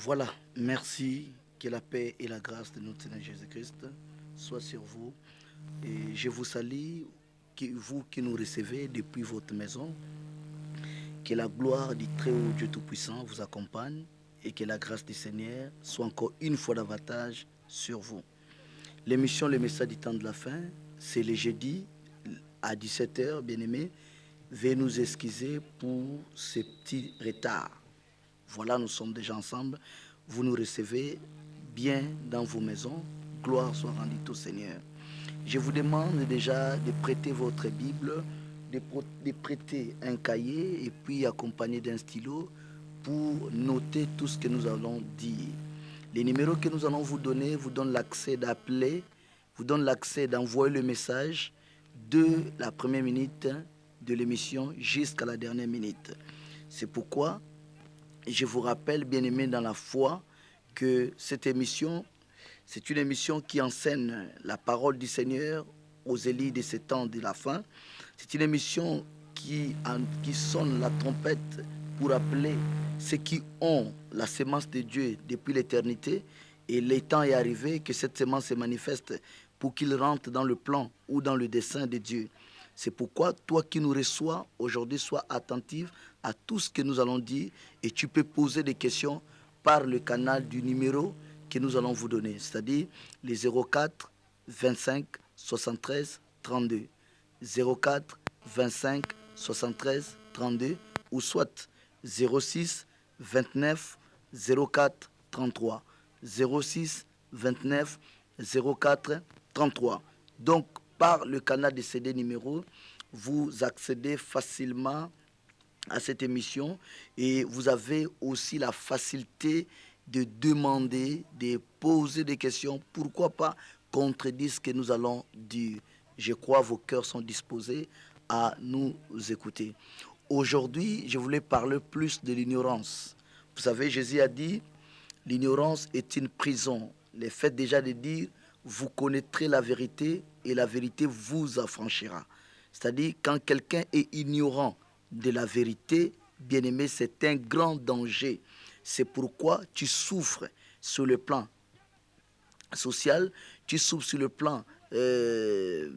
Voilà, merci, que la paix et la grâce de notre Seigneur Jésus-Christ soient sur vous. Et je vous salue, vous qui nous recevez depuis votre maison, que la gloire du Très-Haut Dieu Tout-Puissant vous accompagne et que la grâce du Seigneur soit encore une fois davantage sur vous. L'émission Le Message du temps de la fin, c'est le jeudi à 17h, bien-aimés. Veuillez nous excuser pour ce petit retard. Voilà, nous sommes déjà ensemble. Vous nous recevez bien dans vos maisons. Gloire soit rendue au Seigneur. Je vous demande déjà de prêter votre Bible, de prêter un cahier et puis accompagné d'un stylo pour noter tout ce que nous allons dire. Les numéros que nous allons vous donnent l'accès d'appeler, vous donnent l'accès d'envoyer le message de la première minute de l'émission jusqu'à la dernière minute. C'est pourquoi je vous rappelle, bien-aimés dans la foi, que cette émission, c'est une émission qui enseigne la parole du Seigneur aux élites de ces temps de la fin. C'est une émission qui sonne la trompette pour appeler ceux qui ont la sémence de Dieu depuis l'éternité. Et le temps est arrivé que cette sémence se manifeste pour qu'il rentre dans le plan ou dans le dessein de Dieu. C'est pourquoi toi qui nous reçois aujourd'hui, sois attentif à tout ce que nous allons dire et tu peux poser des questions par le canal du numéro que nous allons vous donner, c'est-à-dire les 04 25 73 32. 04 25 73 32 ou soit 06 29 04 33. 06 29 04 33. Donc, par le canal de ces deux numéros, vous accédez facilement à cette émission et vous avez aussi la facilité de demander, de poser des questions, pourquoi pas contredire ce que nous allons dire. Je crois que vos cœurs sont disposés à nous écouter. Aujourd'hui, je voulais parler plus de l'ignorance. Vous savez, Jésus a dit, l'ignorance est une prison. Le fait déjà de dire, vous connaîtrez la vérité et la vérité vous affranchira. C'est-à-dire, quand quelqu'un est ignorant de la vérité, bien-aimé, c'est un grand danger. C'est pourquoi tu souffres sur le plan social, tu souffres sur le plan, je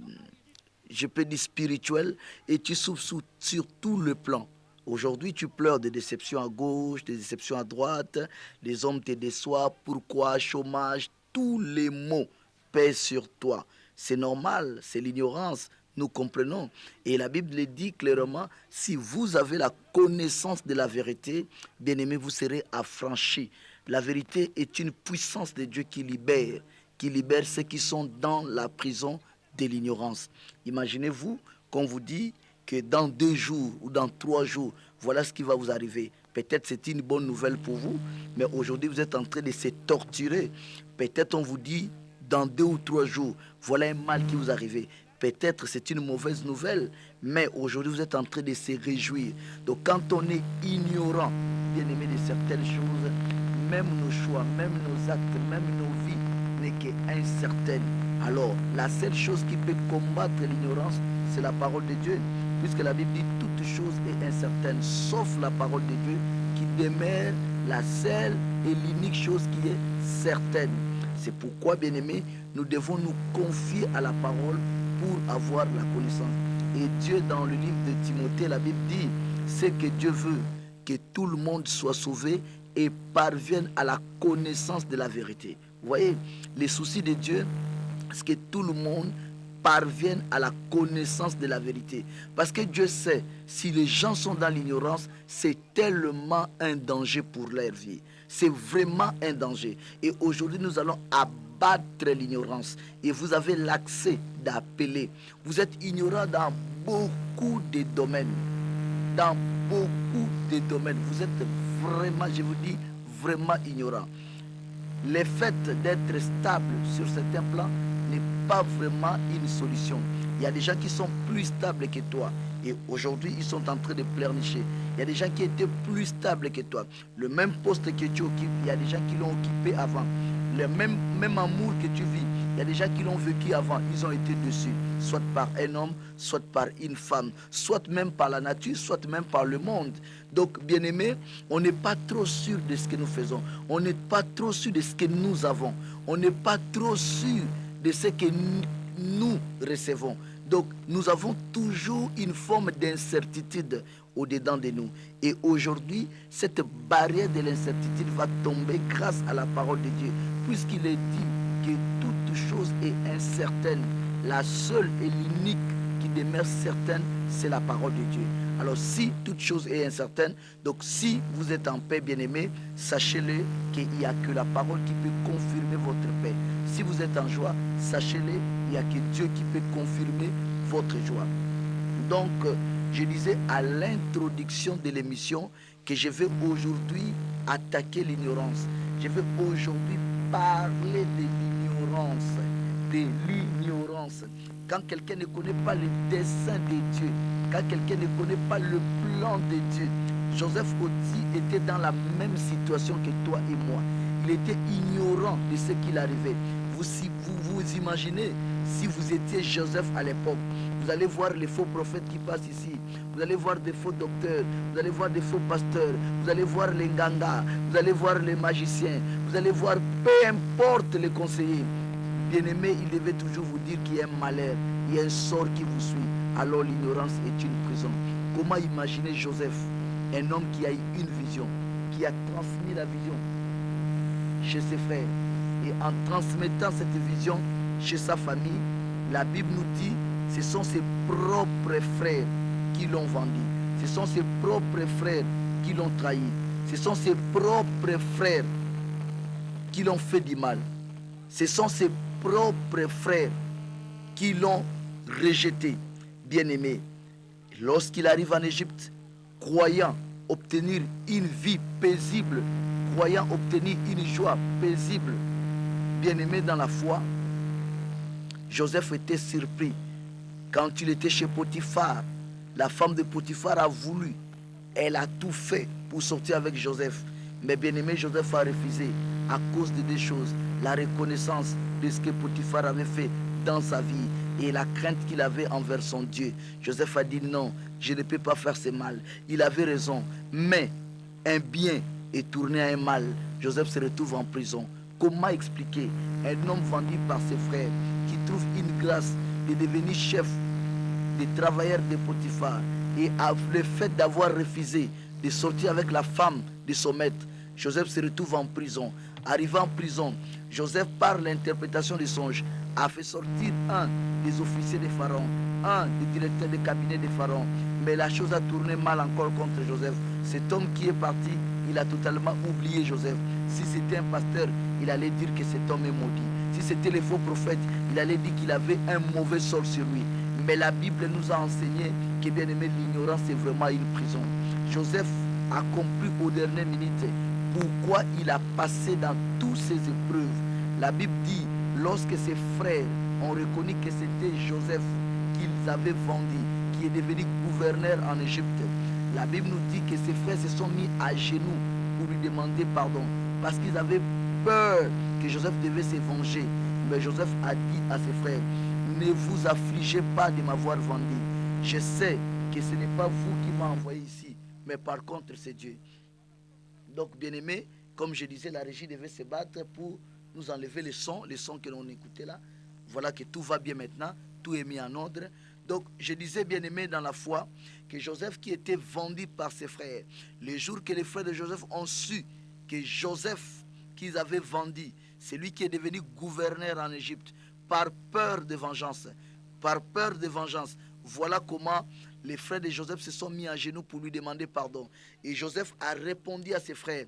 peux dire spirituel, et tu souffres sur tout le plan. Aujourd'hui, tu pleures des déceptions à gauche, des déceptions à droite, les hommes te déçoivent, pourquoi, chômage, tous les maux pèsent sur toi. C'est normal, c'est l'ignorance, nous comprenons. Et la Bible le dit clairement, si vous avez la connaissance de la vérité, bien-aimé, vous serez affranchis. La vérité est une puissance de Dieu qui libère ceux qui sont dans la prison de l'ignorance. Imaginez-vous qu'on vous dit que dans 2 jours ou dans 3 jours, voilà ce qui va vous arriver. Peut-être c'est une bonne nouvelle pour vous, mais aujourd'hui vous êtes en train de se torturer. Peut-être on vous dit dans 2 ou 3 jours, voilà un mal qui vous arrive. Peut-être c'est une mauvaise nouvelle, mais aujourd'hui vous êtes en train de se réjouir. Donc quand on est ignorant, bien aimé, de certaines choses, même nos choix, même nos actes, même nos vies n'est qu'incertaine. Alors la seule chose qui peut combattre l'ignorance, c'est la parole de Dieu. Puisque la Bible dit toute chose est incertaine, sauf la parole de Dieu qui demeure la seule et l'unique chose qui est certaine. C'est pourquoi, bien-aimés, nous devons nous confier à la parole pour avoir la connaissance. Et Dieu, dans le livre de Timothée, la Bible dit, c'est que Dieu veut que tout le monde soit sauvé et parvienne à la connaissance de la vérité. Vous voyez, les soucis de Dieu, c'est que tout le monde parviennent à la connaissance de la vérité. Parce que Dieu sait, si les gens sont dans l'ignorance, c'est tellement un danger pour leur vie. C'est vraiment un danger. Et aujourd'hui, nous allons abattre l'ignorance. Et vous avez l'accès d'appeler. Vous êtes ignorant dans beaucoup de domaines. Dans beaucoup de domaines. Vous êtes vraiment, je vous dis, vraiment ignorant. Le fait d'être stable sur certains plans n'est pas vraiment une solution. Il y a des gens qui sont plus stables que toi. Et aujourd'hui, ils sont en train de pleurnicher. Il y a des gens qui étaient plus stables que toi. Le même poste que tu occupes, il y a des gens qui l'ont occupé avant. Le même amour que tu vis, il y a des gens qui l'ont vécu avant, ils ont été dessus, soit par un homme, soit par une femme, soit même par la nature, soit même par le monde. Donc, bien-aimés, on n'est pas trop sûr de ce que nous faisons, on n'est pas trop sûr de ce que nous avons, on n'est pas trop sûr de ce que nous recevons. Donc, nous avons toujours une forme d'incertitude au-dedans de nous. Et aujourd'hui, cette barrière de l'incertitude va tomber grâce à la parole de Dieu, puisqu'il est dit que toute chose est incertaine. La seule et l'unique qui demeure certaine, c'est la parole de Dieu. Alors, si toute chose est incertaine, donc si vous êtes en paix, bien-aimés, sachez-le qu'il n'y a que la parole qui peut confirmer votre paix. Si vous êtes en joie, sachez-le, il n'y a que Dieu qui peut confirmer votre joie. Donc, je disais à l'introduction de l'émission que je vais aujourd'hui attaquer l'ignorance. Je vais aujourd'hui parler de l'ignorance. De l'ignorance. Quand quelqu'un ne connaît pas le dessein de Dieu, quand quelqu'un ne connaît pas le plan de Dieu, Joseph aussi était dans la même situation que toi et moi. Il était ignorant de ce qu'il arrivait. Vous imaginez si vous étiez Joseph à l'époque, vous allez voir les faux prophètes qui passent ici, vous allez voir des faux docteurs, vous allez voir des faux pasteurs, vous allez voir les nganga, vous allez voir les magiciens, vous allez voir peu importe les conseillers. Bien-aimé, il devait toujours vous dire qu'il y a un malheur, il y a un sort qui vous suit. Alors l'ignorance est une prison. Comment imaginer Joseph, un homme qui a eu une vision, qui a transmis la vision chez ses frères, et en transmettant cette vision chez sa famille, la Bible nous dit ce sont ses propres frères qui l'ont vendu. Ce sont ses propres frères qui l'ont trahi. Ce sont ses propres frères qui l'ont fait du mal. Ce sont ses propres frères qui l'ont rejeté. Bien-aimé, lorsqu'il arrive en Égypte, croyant obtenir une vie paisible, croyant obtenir une joie paisible, bien-aimé dans la foi, Joseph était surpris. Quand il était chez Potiphar, la femme de Potiphar a voulu, elle a tout fait pour sortir avec Joseph. Mais bien-aimé, Joseph a refusé à cause de deux choses. La reconnaissance de ce que Potiphar avait fait dans sa vie et la crainte qu'il avait envers son Dieu. Joseph a dit non, je ne peux pas faire ce mal. Il avait raison, mais un bien est tourné à un mal. Joseph se retrouve en prison. Comment expliquer un homme vendu par ses frères qui trouve une grâce de devenir chef des travailleurs de Potiphar et le fait d'avoir refusé de sortir avec la femme de son maître, Joseph se retrouve en prison. Arrivant en prison, Joseph, par l'interprétation des songes, a fait sortir un des officiers de Pharaon, un des directeurs de cabinet de Pharaon. Mais la chose a tourné mal encore contre Joseph. Cet homme qui est parti, il a totalement oublié Joseph. Si c'était un pasteur, il allait dire que cet homme est maudit. Si c'était les faux prophètes, il allait dire qu'il avait un mauvais sort sur lui. Mais la Bible nous a enseigné que, bien aimé, l'ignorance est vraiment une prison. Joseph a compris aux dernières minutes pourquoi il a passé dans toutes ces épreuves. La Bible dit, lorsque ses frères ont reconnu que c'était Joseph qu'ils avaient vendu, qui est devenu gouverneur en Égypte, la Bible nous dit que ses frères se sont mis à genoux pour lui demander pardon, parce qu'ils avaient peur que Joseph devait se venger. Mais Joseph a dit à ses frères, ne vous affligez pas de m'avoir vendu. Je sais que ce n'est pas vous qui m'avez envoyé ici, mais par contre c'est Dieu. Donc, bien aimé, comme je disais, la régie devait se battre pour nous enlever les sons que l'on écoutait là. Voilà que tout va bien maintenant, tout est mis en ordre. Donc, je disais, bien aimé dans la foi, que Joseph qui était vendu par ses frères, le jour que les frères de Joseph ont su que Joseph qu'ils avaient vendu, c'est lui qui est devenu gouverneur en Égypte, par peur de vengeance, voilà comment les frères de Joseph se sont mis à genoux pour lui demander pardon. Et Joseph a répondu à ses frères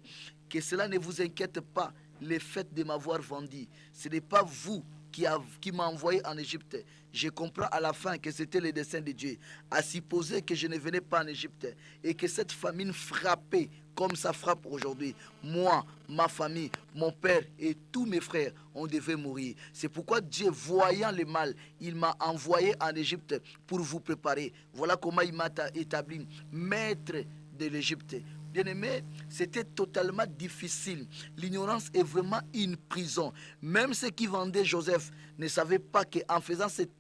que cela ne vous inquiète pas, le fait de m'avoir vendu. Ce n'est pas vous qui m'a envoyé en Égypte. Je comprends à la fin que c'était le dessein de Dieu. À supposer que je ne venais pas en Égypte et que cette famine frappait comme ça frappe aujourd'hui. Moi, ma famille, mon père et tous mes frères, on devait mourir. C'est pourquoi Dieu, voyant le mal, il m'a envoyé en Égypte pour vous préparer. Voilà comment il m'a établi maître de l'Égypte Bien-aimés, c'était totalement difficile. L'ignorance est vraiment une prison. Même ceux qui vendaient Joseph ne savaient pas qu'en faisant cet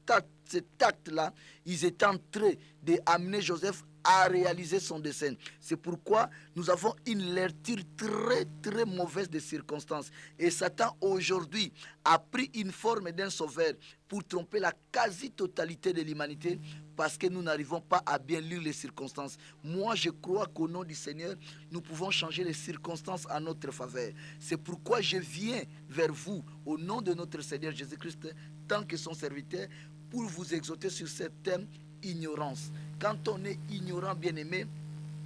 acte-là, ils étaient en train d'amener Joseph à réaliser son dessein. C'est pourquoi nous avons une lecture très très mauvaise des circonstances. Et Satan aujourd'hui a pris une forme d'un sauveur pour tromper la quasi-totalité de l'humanité parce que nous n'arrivons pas à bien lire les circonstances. Moi, je crois qu'au nom du Seigneur, nous pouvons changer les circonstances à notre faveur. C'est pourquoi je viens vers vous au nom de notre Seigneur Jésus-Christ, tant que son serviteur, pour vous exhorter sur ce thème ignorance. Quand on est ignorant, bien-aimé,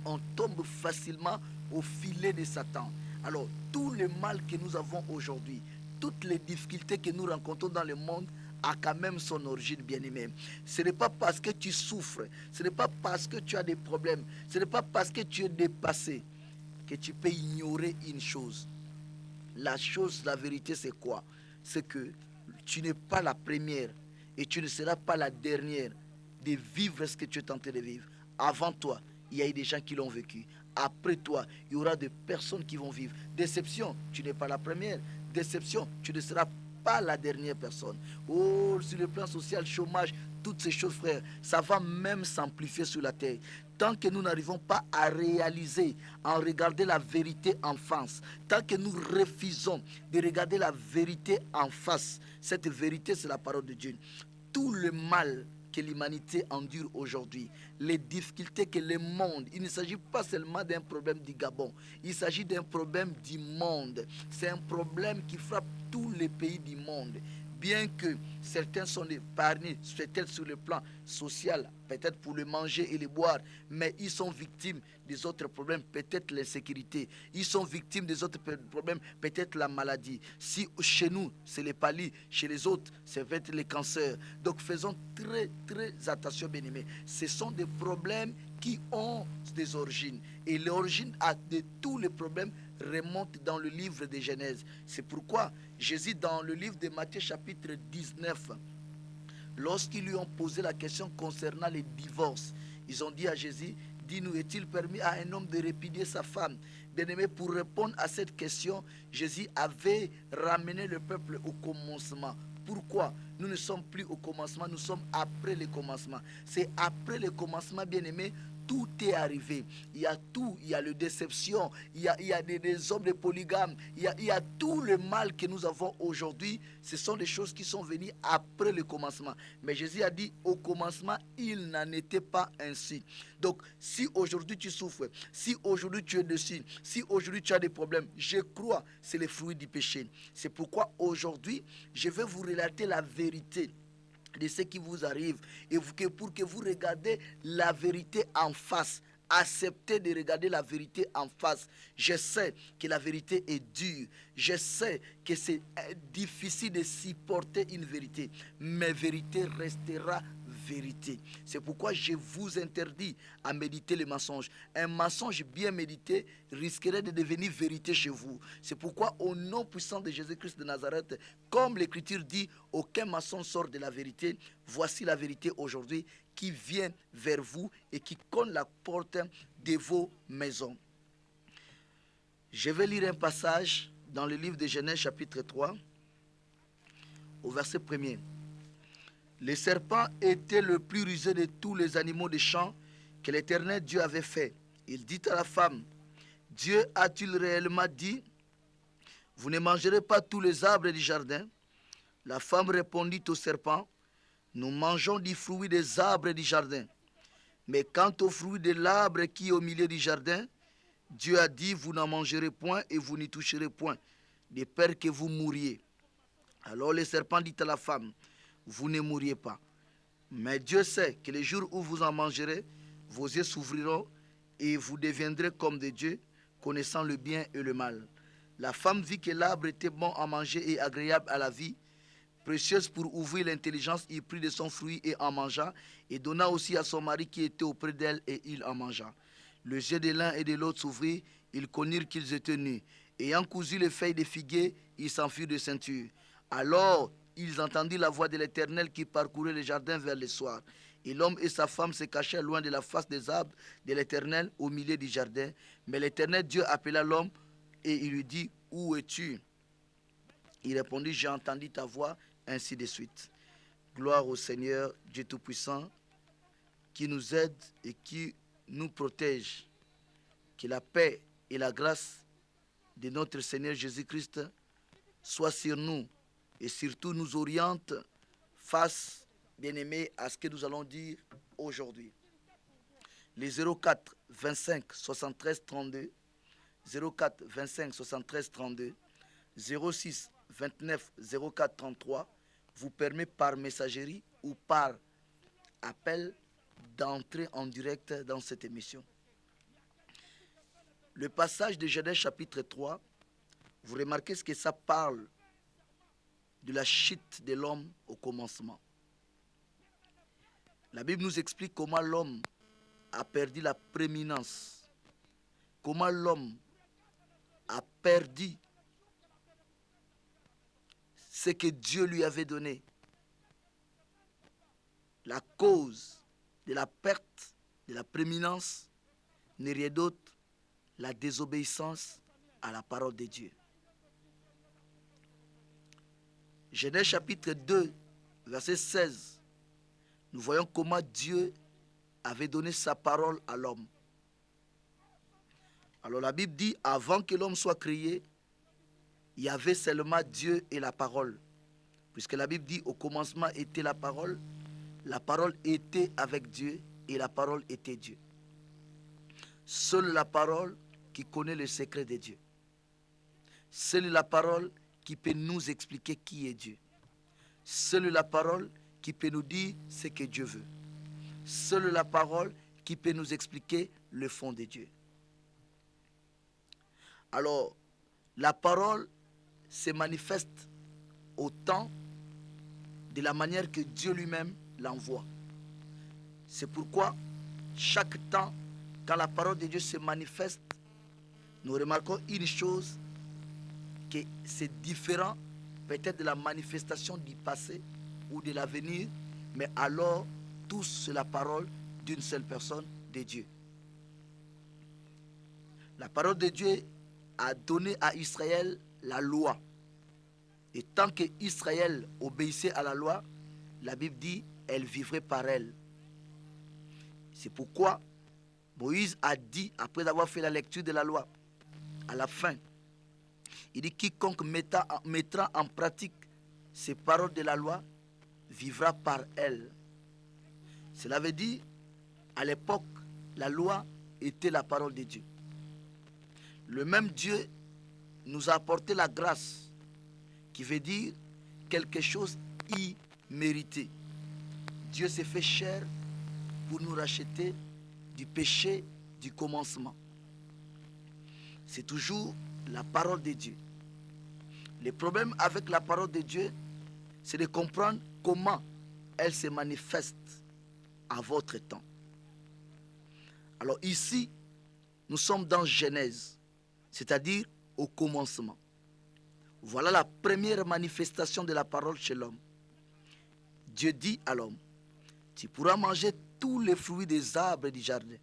on tombe facilement au filet de Satan. Alors, tout le mal que nous avons aujourd'hui, toutes les difficultés que nous rencontrons dans le monde, a quand même son origine, bien-aimé. Ce n'est pas parce que tu souffres, ce n'est pas parce que tu as des problèmes, ce n'est pas parce que tu es dépassé que tu peux ignorer une chose. La vérité, c'est quoi? C'est que tu n'es pas la première et tu ne seras pas la dernière de vivre ce que tu es tenté de vivre. Avant toi, il y a eu des gens qui l'ont vécu. Après toi, il y aura des personnes qui vont vivre. Déception, tu n'es pas la première. Déception, tu ne seras pas la dernière personne. Oh, sur le plan social, chômage, toutes ces choses, frères, ça va même s'amplifier sur la terre. Tant que nous n'arrivons pas à réaliser, à regarder la vérité en face, tant que nous refusons de regarder la vérité en face, cette vérité, c'est la parole de Dieu. Tout le mal que l'humanité endure aujourd'hui, les difficultés que le monde, il ne s'agit pas seulement d'un problème du Gabon, il s'agit d'un problème du monde. C'est un problème qui frappe tous les pays du monde. Bien que certains sont épargnés, peut-être sur le plan social, peut-être pour le manger et le boire, mais ils sont victimes des autres problèmes, peut-être l'insécurité. Ils sont victimes des autres problèmes, peut-être la maladie. Si chez nous, c'est les paludismes, chez les autres, c'est peut-être les cancers. Donc faisons très, très attention, bien-aimés. Ce sont des problèmes qui ont des origines. Et l'origine de tous les problèmes remonte dans le livre de Genèse. C'est pourquoi Jésus, dans le livre de Matthieu chapitre 19, lorsqu'ils lui ont posé la question concernant les divorces, ils ont dit à Jésus, dis-nous, est-il permis à un homme de répudier sa femme? Bien-aimé, pour répondre à cette question, Jésus avait ramené le peuple au commencement. Pourquoi nous ne sommes plus au commencement, nous sommes après le commencement? C'est après le commencement, bien-aimé, tout est arrivé. Il y a tout, il y a la déception, il y a des hommes de polygames, il y a tout le mal que nous avons aujourd'hui. Ce sont des choses qui sont venues après le commencement. Mais Jésus a dit, au commencement, il n'en était pas ainsi. Donc, si aujourd'hui tu souffres, si aujourd'hui tu es dessus, si aujourd'hui tu as des problèmes, je crois que c'est le fruit du péché. C'est pourquoi aujourd'hui, je vais vous relater la vérité de ce qui vous arrive et pour que vous regardez la vérité en face. Acceptez de regarder la vérité en face. Je sais que la vérité est dure. Je sais que c'est difficile de supporter une vérité. Mais vérité restera vérité. C'est pourquoi je vous interdis à méditer les mensonges. Un mensonge bien médité risquerait de devenir vérité chez vous. C'est pourquoi au nom puissant de Jésus-Christ de Nazareth, comme l'Écriture dit, aucun mensonge sort de la vérité. Voici la vérité aujourd'hui qui vient vers vous et qui cogne la porte de vos maisons. Je vais lire un passage dans le livre de Genèse chapitre 3 au verset 1er. Le serpent était le plus rusé de tous les animaux des champs que l'Éternel Dieu avait fait. Il dit à la femme, Dieu a-t-il réellement dit, vous ne mangerez pas tous les arbres du jardin? La femme répondit au serpent, nous mangeons du fruit des arbres du jardin. Mais quant au fruit de l'arbre qui est au milieu du jardin, Dieu a dit, vous n'en mangerez point et vous n'y toucherez point, de peur que vous mouriez. Alors le serpent dit à la femme, vous ne mourriez pas. Mais Dieu sait que le jour où vous en mangerez, vos yeux s'ouvriront et vous deviendrez comme des dieux, connaissant le bien et le mal. La femme vit que l'arbre était bon à manger et agréable à la vie, précieuse pour ouvrir l'intelligence, il prit de son fruit et en mangea, et donna aussi à son mari qui était auprès d'elle, et il en mangea. Les yeux de l'un et de l'autre s'ouvrirent, ils connurent qu'ils étaient nus. Ayant cousu les feuilles de figuier, ils s'enfuirent de ceinture. Alors ils entendirent la voix de l'Éternel qui parcourait le jardin vers le soir. Et l'homme et sa femme se cachèrent loin de la face des arbres de l'Éternel au milieu du jardin. Mais l'Éternel Dieu appela l'homme et il lui dit, où es-tu? Il répondit, j'ai entendu ta voix, ainsi de suite. Gloire au Seigneur, Dieu Tout-Puissant, qui nous aide et qui nous protège. Que la paix et la grâce de notre Seigneur Jésus-Christ soient sur nous et surtout nous oriente face, bien-aimés, à ce que nous allons dire aujourd'hui. Les 04 25 73 32, 04 25 73 32, 06 29 04 33 vous permet par messagerie ou par appel d'entrer en direct dans cette émission. Le passage de Genèse chapitre 3, vous remarquez ce que ça parle de la chute de l'homme au commencement. La Bible nous explique comment l'homme a perdu la prééminence, comment l'homme a perdu ce que Dieu lui avait donné. La cause de la perte de la prééminence n'est rien d'autre la désobéissance à la parole de Dieu. Genèse chapitre 2, verset 16, nous voyons comment Dieu avait donné sa parole à l'homme. Alors la Bible dit, avant que l'homme soit créé, il y avait seulement Dieu et la parole. Puisque la Bible dit, au commencement était la parole était avec Dieu et la parole était Dieu. Seule la parole qui connaît le secret de Dieu. Seule la parole qui peut nous expliquer qui est Dieu. Seule la parole qui peut nous dire ce que Dieu veut. Seule la parole qui peut nous expliquer le fond de Dieu. Alors, la parole se manifeste au temps de la manière que Dieu lui-même l'envoie. C'est pourquoi, chaque temps, quand la parole de Dieu se manifeste, nous remarquons une chose, que c'est différent peut-être de la manifestation du passé ou de l'avenir, mais alors tous c'est la parole d'une seule personne, de Dieu. La parole de Dieu a donné à Israël la loi. Et tant que Israël obéissait à la loi, la Bible dit, elle vivrait par elle. C'est pourquoi Moïse a dit, après avoir fait la lecture de la loi, à la fin, il dit, quiconque mettra en pratique ces paroles de la loi vivra par elle. Cela veut dire, à l'époque, la loi était la parole de Dieu. Le même Dieu nous a apporté la grâce, qui veut dire quelque chose immérité. Dieu s'est fait chair pour nous racheter du péché du commencement. C'est toujours la parole de Dieu. Le problème avec la parole de Dieu, c'est de comprendre comment elle se manifeste à votre temps. Alors ici, nous sommes dans Genèse, c'est-à-dire au commencement. Voilà la première manifestation de la parole chez l'homme. Dieu dit à l'homme, tu pourras manger tous les fruits des arbres du jardin,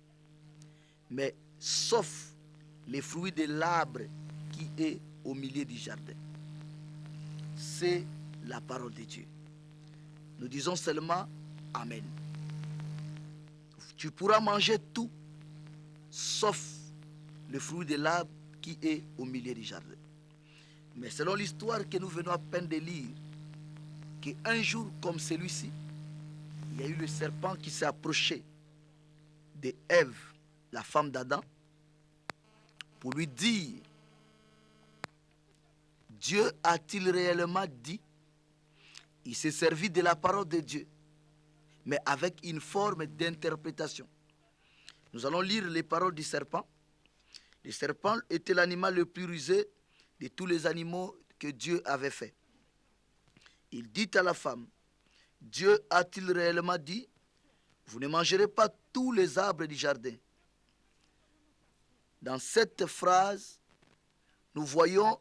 mais sauf les fruits de l'arbre qui est au milieu du jardin. C'est la parole de Dieu. Nous disons seulement Amen. Tu pourras manger tout, sauf le fruit de l'arbre qui est au milieu du jardin. Mais selon l'histoire que nous venons à peine de lire, qu'un jour comme celui-ci, il y a eu le serpent qui s'est approché de Ève, la femme d'Adam, pour lui dire, Dieu a-t-il réellement dit? Il s'est servi de la parole de Dieu, mais avec une forme d'interprétation. Nous allons lire les paroles du serpent. Le serpent était l'animal le plus rusé de tous les animaux que Dieu avait fait. Il dit à la femme, Dieu a-t-il réellement dit, vous ne mangerez pas tous les arbres du jardin? Dans cette phrase, nous voyons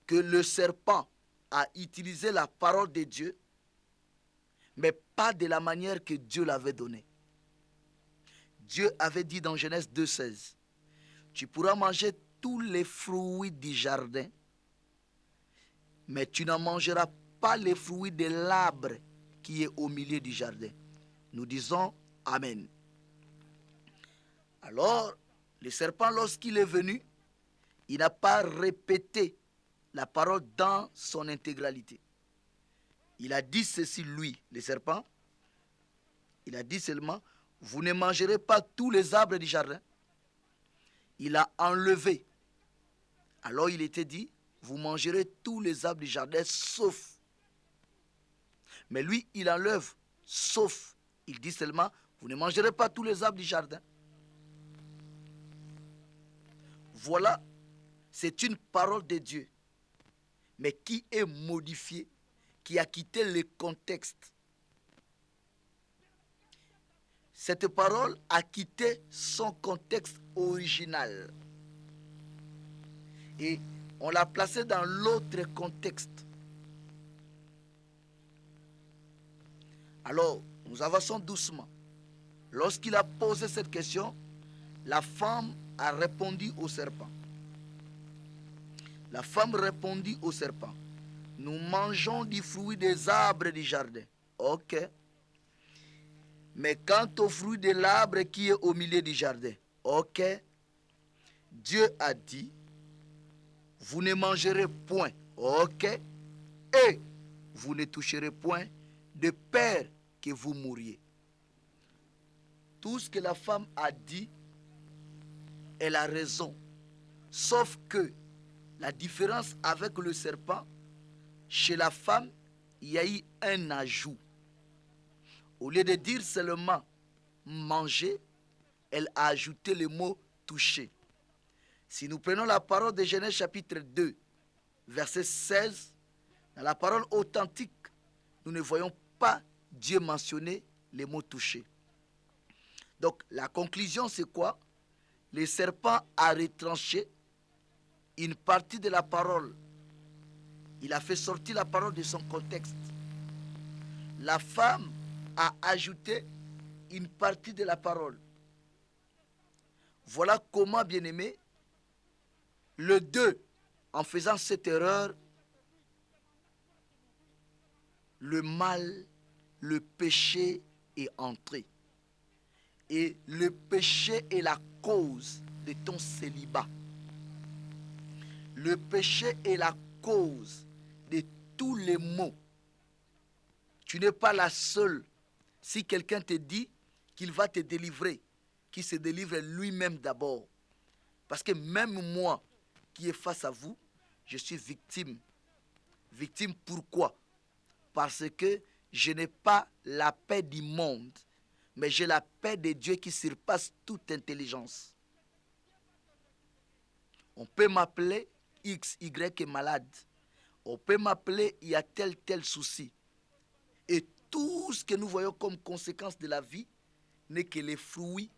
que le serpent a utilisé la parole de Dieu mais pas de la manière que Dieu l'avait donné. Dieu avait dit dans Genèse 2,16, tu pourras manger tous les fruits du jardin, mais tu n'en mangeras pas les fruits de l'arbre qui est au milieu du jardin. Nous disons Amen. Alors, le serpent, lorsqu'il est venu, il n'a pas répété la parole dans son intégralité. Il a dit ceci, lui, le serpent. Il a dit seulement, vous ne mangerez pas tous les arbres du jardin. Il a enlevé. Alors il était dit, vous mangerez tous les arbres du jardin, sauf. Mais lui, il enlève, sauf. Il dit seulement, vous ne mangerez pas tous les arbres du jardin. Voilà, c'est une parole de Dieu, mais qui est modifiée, qui a quitté le contexte. Cette parole a quitté son contexte original. Et on l'a placée dans l'autre contexte. Alors, nous avançons doucement. Lorsqu'il a posé cette question, la femme a répondu au serpent. La femme répondit au serpent, nous mangeons du fruit des arbres du jardin. Ok. Mais quant au fruit de l'arbre qui est au milieu du jardin, ok. Dieu a dit, vous ne mangerez point, ok. Et vous ne toucherez point, de peur que vous mouriez. Tout ce que la femme a dit, elle a raison. Sauf que la différence avec le serpent, chez la femme, il y a eu un ajout. Au lieu de dire seulement manger, elle a ajouté le mot toucher. Si nous prenons la parole de Genèse chapitre 2, verset 16, dans la parole authentique, nous ne voyons pas Dieu mentionner le mot toucher. Donc la conclusion c'est quoi? Le serpent a retranché une partie de la parole. Il a fait sortir la parole de son contexte. La femme a ajouté une partie de la parole. Voilà comment, bien-aimé, le 2, en faisant cette erreur, le mal, le péché est entré. Et le péché est la cause de ton célibat. Le péché est la cause de tous les maux. Tu n'es pas la seule. Si quelqu'un te dit qu'il va te délivrer, qu'il se délivre lui-même d'abord. Parce que même moi qui est face à vous, je suis victime. Victime pourquoi? Parce que je n'ai pas la paix du monde, mais j'ai la paix de Dieu qui surpasse toute intelligence. On peut m'appeler X, Y est malade. On peut m'appeler il y a tel souci. Et tout ce que nous voyons comme conséquence de la vie n'est que les fruits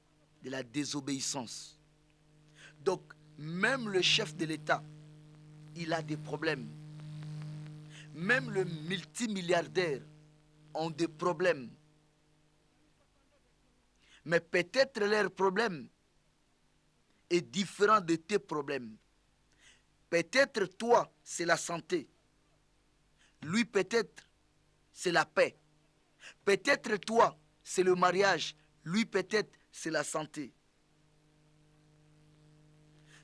de la désobéissance. Donc, même le chef de l'État, il a des problèmes. Même le multimilliardaire ont des problèmes. Mais peut-être leur problème est différent de tes problèmes. Peut-être toi, c'est la santé. Lui, peut-être, c'est la paix. Peut-être toi, c'est le mariage. Lui, peut-être, c'est la santé.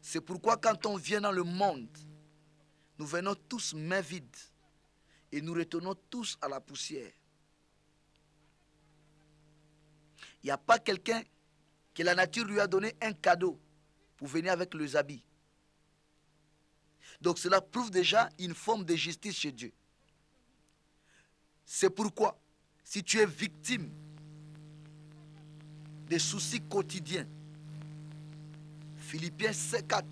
C'est pourquoi quand on vient dans le monde, nous venons tous mains vides et nous retournons tous à la poussière. Il n'y a pas quelqu'un que la nature lui a donné un cadeau pour venir avec les habits. Donc cela prouve déjà une forme de justice chez Dieu. C'est pourquoi, si tu es victime des soucis quotidiens, Philippiens 4,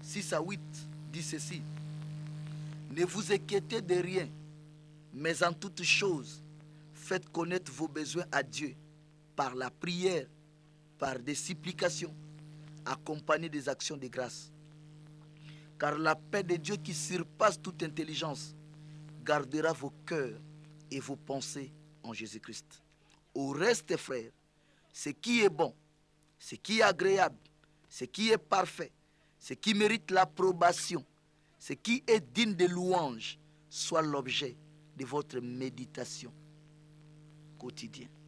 6 à 8 dit ceci. Ne vous inquiétez de rien, mais en toutes choses, faites connaître vos besoins à Dieu par la prière, par des supplications, accompagnées des actions de grâce. Car la paix de Dieu qui surpasse toute intelligence gardera vos cœurs et vos pensées en Jésus-Christ. Au reste, frères, ce qui est bon, ce qui est agréable, ce qui est parfait, ce qui mérite l'approbation, ce qui est digne de louange, soit l'objet de votre méditation quotidienne.